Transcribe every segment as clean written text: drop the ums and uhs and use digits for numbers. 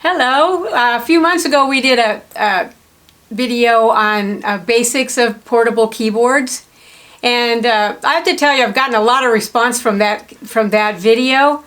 Hello. A few months ago we did a video on basics of portable keyboards, and I have to tell you I've gotten a lot of response from that video.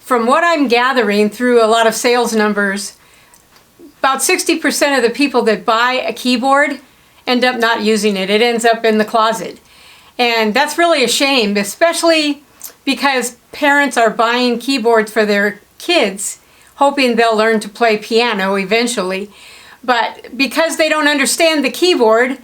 From what I'm gathering through a lot of sales numbers, about 60% of the people that buy a keyboard end up not using it. It ends up in the closet. And that's really a shame, especially because parents are buying keyboards for their kids, hoping they'll learn to play piano eventually. But because they don't understand the keyboard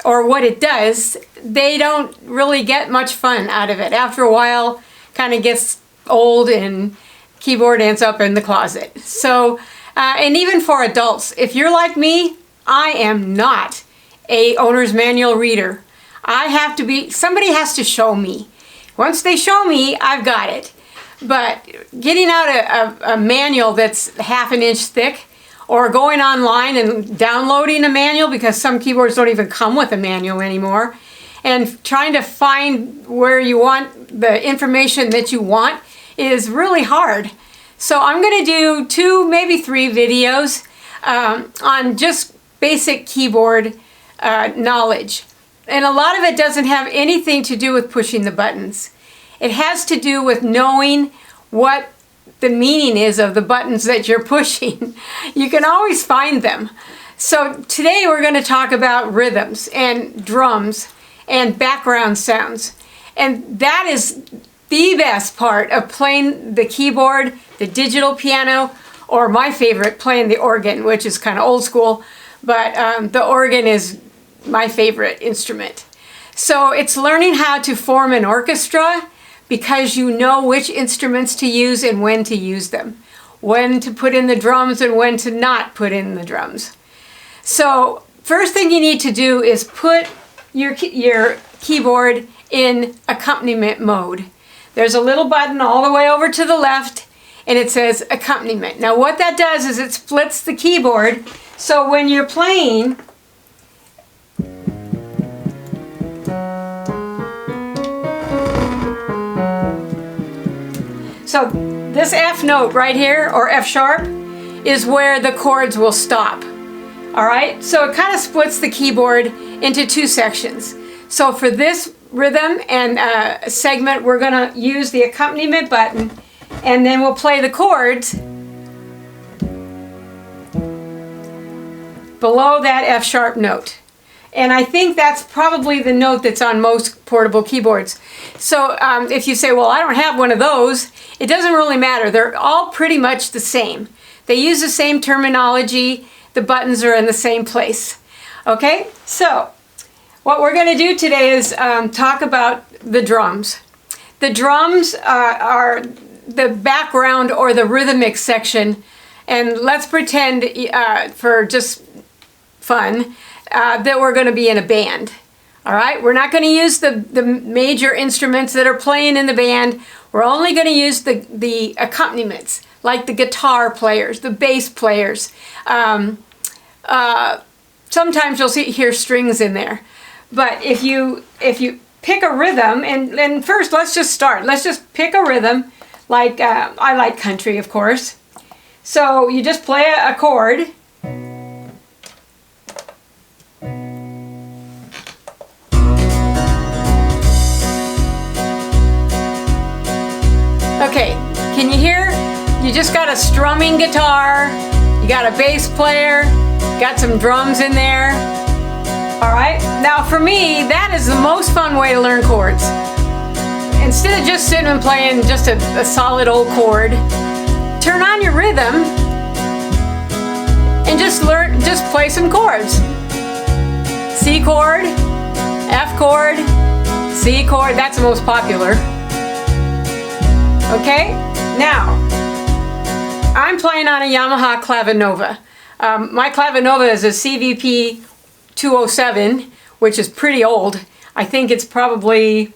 or what it does, they don't really get much fun out of it. After a while, kind of gets old and keyboard ends up in the closet. So, and even for adults, if you're like me, I am not a owner's manual reader. Somebody has to show me. Once they show me, I've got it. But getting out a manual that's half an inch thick, or going online and downloading a manual, because some keyboards don't even come with a manual anymore, and trying to find where you want the information that you want is really hard. So I'm going to do 2, maybe 3 videos on just basic keyboard knowledge. And a lot of it doesn't have anything to do with pushing the buttons. It has to do with knowing what the meaning is of the buttons that you're pushing. You can always find them. So today we're going to talk about rhythms and drums and background sounds. And that is the best part of playing the keyboard, the digital piano, or my favorite, playing the organ, which is kind of old school, but the organ is my favorite instrument. So it's learning how to form an orchestra, because you know which instruments to use and when to use them, when to put in the drums and when to not put in the drums. So first thing you need to do is put your keyboard in accompaniment mode. There's a little button all the way over to the left, and it says accompaniment. Now what that does is it splits the keyboard, so when you're playing, so this F note right here, or F sharp, is where the chords will stop. All right, so it kind of splits the keyboard into 2 sections. So for this rhythm and segment, we're going to use the accompaniment button, and then we'll play the chords below that F sharp note. And I think that's probably the note that's on most portable keyboards. So if you say, well, I don't have one of those, it doesn't really matter. They're all pretty much the same. They use the same terminology. The buttons are in the same place. Okay, so what we're going to do today is talk about the drums. The drums are the background or the rhythmic section. And let's pretend, for just fun, that we're going to be in a band. All right, we're not going to use the major instruments that are playing in the band. We're only going to use the accompaniments, like the guitar players, the bass players. Sometimes you'll hear strings in there. But if you pick a rhythm, and first let's just start. Let's just pick a rhythm, like I like country, of course. So you just play a chord. Okay, can you hear? You just got a strumming guitar, you got a bass player, got some drums in there. All right, now for me, that is the most fun way to learn chords. Instead of just sitting and playing just a solid old chord, turn on your rhythm and just play some chords. C chord, F chord, C chord, that's the most popular. Okay, now I'm playing on a Yamaha Clavinova. My Clavinova is a CVP 207, which is pretty old. I think it's probably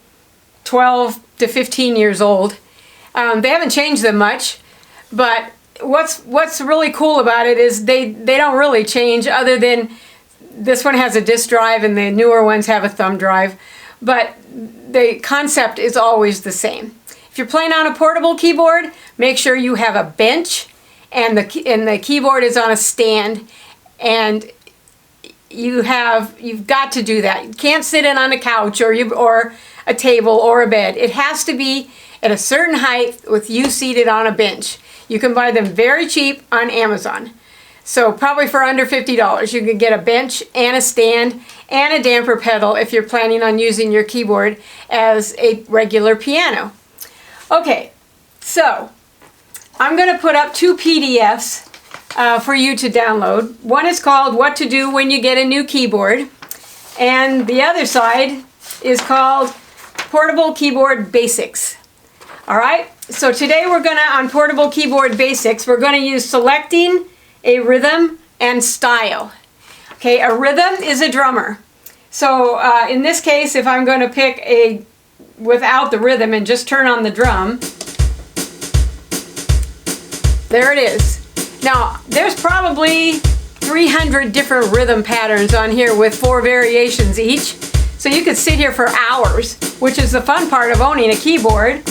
12 to 15 years old. They haven't changed them much, but what's really cool about it is they don't really change, other than this one has a disk drive and the newer ones have a thumb drive, but the concept is always the same. If you're playing on a portable keyboard, make sure you have a bench and the keyboard is on a stand, and you've got to do that. You can't sit it on a couch or a table or a bed. It has to be at a certain height with you seated on a bench. You can buy them very cheap on Amazon. So probably for under $50, you can get a bench and a stand and a damper pedal if you're planning on using your keyboard as a regular piano. Okay, so I'm going to put up 2 PDFs for you to download. One is called What to Do When You Get a New Keyboard, and the other side is called Portable Keyboard Basics. All right, so today we're going to, on Portable Keyboard Basics, we're going to use selecting a rhythm and style. Okay, a rhythm is a drummer. So in this case, if I'm going to pick a without the rhythm and just turn on the drum, there it is. Now, there's probably 300 different rhythm patterns on here with 4 variations each. So you could sit here for hours, which is the fun part of owning a keyboard.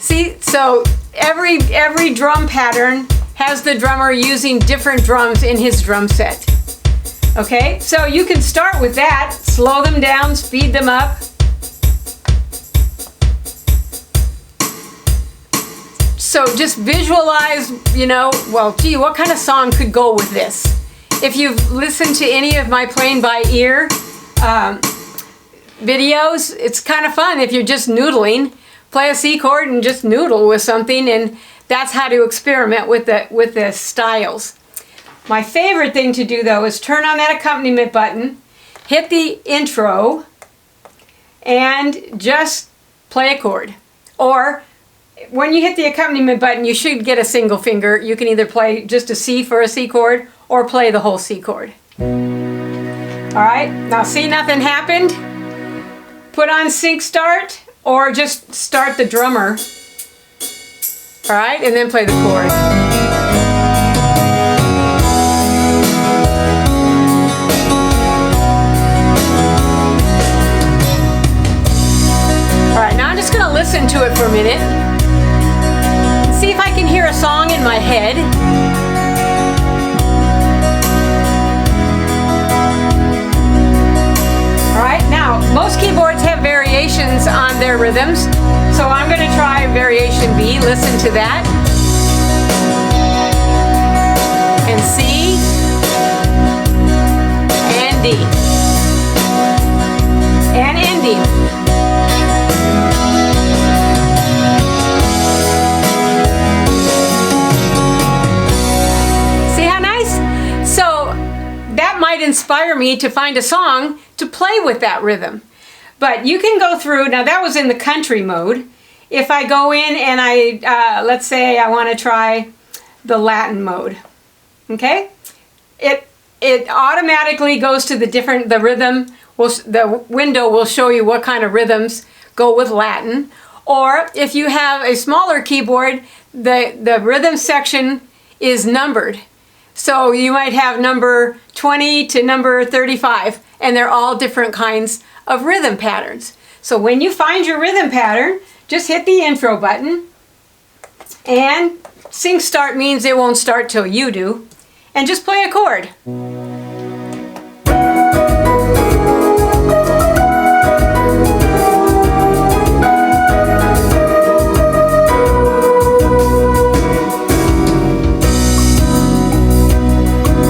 See, so every drum pattern has the drummer using different drums in his drum set. Okay, so you can start with that, slow them down, speed them up. So just visualize, well, gee, what kind of song could go with this? If you've listened to any of my playing by ear videos, it's kind of fun if you're just noodling. Play a C chord and just noodle with something, and that's how to experiment with the styles. My favorite thing to do though is turn on that accompaniment button, hit the intro, and just play a chord. Or when you hit the accompaniment button, you should get a single finger. You can either play just a C for a C chord or play the whole C chord. All right, now see, nothing happened. Put on sync start or just start the drummer. All right, and then play the chord. All right, now I'm just going to listen to it for a minute. See if I can hear a song in my head. All right, now most keyboards have variations on their rhythms. So I'm going to try variation B. Listen to that. And C. And D. And ending. See how nice? So that might inspire me to find a song to play with that rhythm. But you can go through, now that was in the country mode. If I go in and let's say I want to try the Latin mode, okay? It automatically goes to the rhythm, the window will show you what kind of rhythms go with Latin. Or if you have a smaller keyboard, the rhythm section is numbered. So you might have number 20 to number 35, and they're all different kinds of rhythm patterns. So when you find your rhythm pattern, just hit the intro button, and sync start means it won't start till you do, and just play a chord.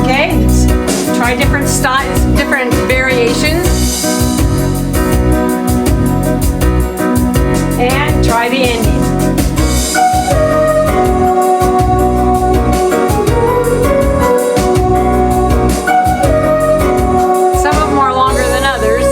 Okay, try different styles, different variations. And try the ending. Some of them are longer than others.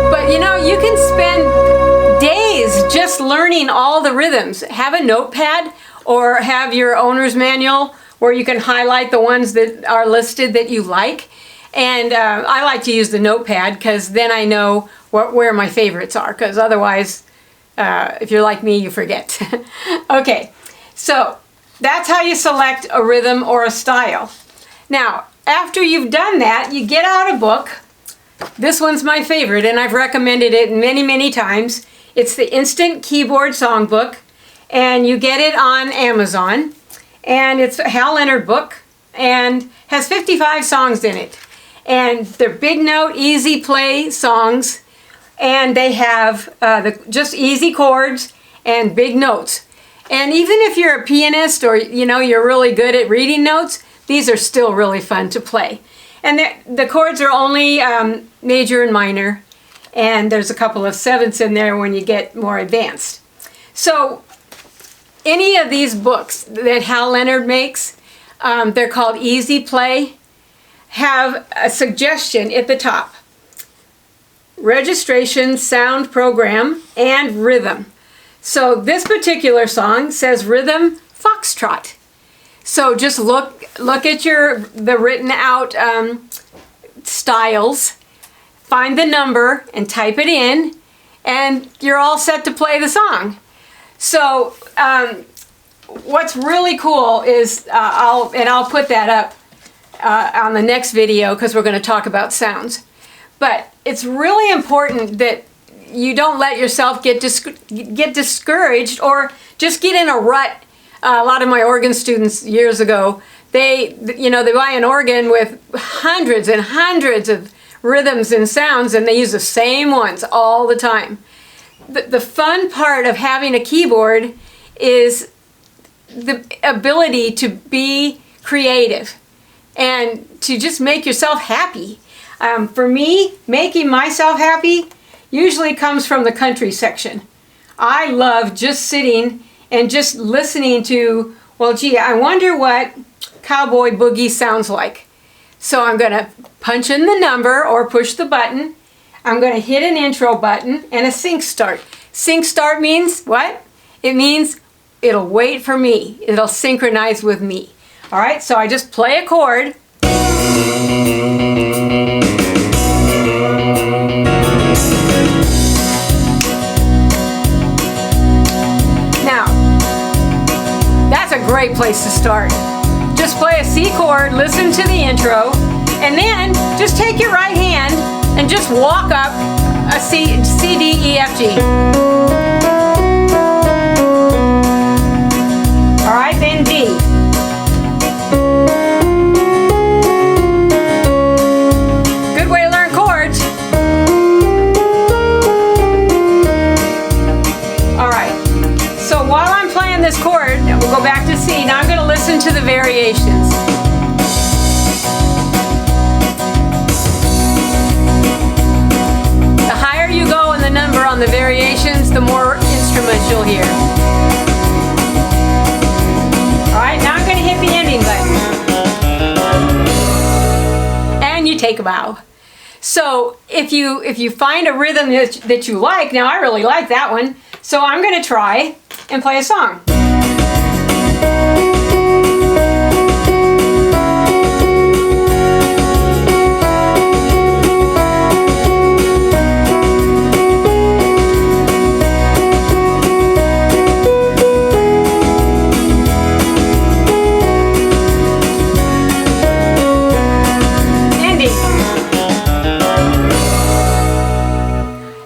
But you can spend days just learning all the rhythms. Have a notepad or have your owner's manual where you can highlight the ones that are listed that you like. And I like to use the notepad because then I know where my favorites are, because otherwise if you're like me, you forget. Okay, so that's how you select a rhythm or a style. Now, after you've done that, you get out a book. This one's my favorite, and I've recommended it many, many times. It's the Instant Keyboard Songbook, and you get it on Amazon. And it's a Hal Leonard book and has 55 songs in it. And they're big note, easy play songs. And they have just easy chords and big notes. And even if you're a pianist or you're really good at reading notes, these are still really fun to play. And the chords are only major and minor, and there's a couple of sevenths in there when you get more advanced. So any of these books that Hal Leonard makes, they're called Easy Play, have a suggestion at the top: registration, sound program, and rhythm. So this particular song says rhythm foxtrot. So just look at the written out styles, find the number and type it in, and you're all set to play the song. So what's really cool is I'll put that up on the next video because we're going to talk about sounds. But it's really important that you don't let yourself get discouraged or just get in a rut. A lot of my organ students years ago, they buy an organ with hundreds and hundreds of rhythms and sounds, and they use the same ones all the time. The fun part of having a keyboard is the ability to be creative and to just make yourself happy. For me, making myself happy usually comes from the country section. I love just sitting and just listening to, well, gee, I wonder what Cowboy Boogie sounds like. So I'm going to punch in the number or push the button. I'm going to hit an intro button and a sync start. Sync start means what? It means it'll wait for me. It'll synchronize with me. All right, so I just play a chord. That's a great place to start. Just play a C chord, listen to the intro, and then just take your right hand and just walk up a C, D, E, F, G. All right, then D. Good way to learn chords. All right, so while I'm playing this chord, we'll go back to C. Now I'm going to listen to the variations. The higher you go in the number on the variations, the more instruments you'll hear. Alright, now I'm going to hit the ending button. And you take a bow. So if you find a rhythm that you like, now I really like that one, so I'm going to try and play a song.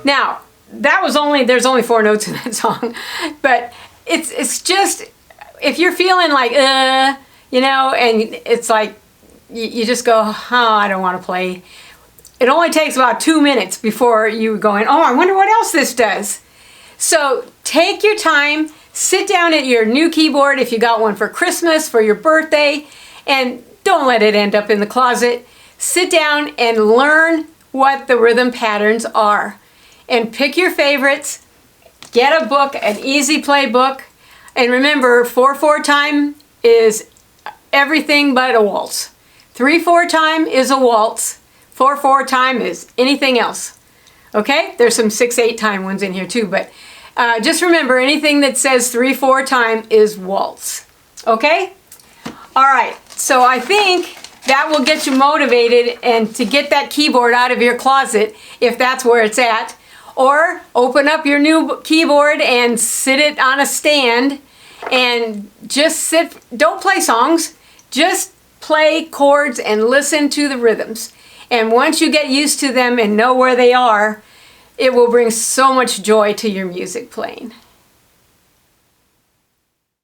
Now, there's only 4 notes in that song, but it's just, if you're feeling like, and it's like, you just go, oh, I don't want to play. It only takes about 2 minutes before you going, oh, I wonder what else this does. So take your time, sit down at your new keyboard if you got one for Christmas, for your birthday, and don't let it end up in the closet. Sit down and learn what the rhythm patterns are. And pick your favorites, get a book, an easy play book, and remember 4/4 time is everything but a waltz. 3/4 time is a waltz, 4/4 time is anything else. Okay, there's some 6/8 time ones in here too, but just remember anything that says 3/4 time is waltz. Okay? All right, so I think that will get you motivated and to get that keyboard out of your closet if that's where it's at. Or open up your new keyboard and sit it on a stand and just sit. Don't play songs, just play chords and listen to the rhythms. And once you get used to them and know where they are, it will bring so much joy to your music playing.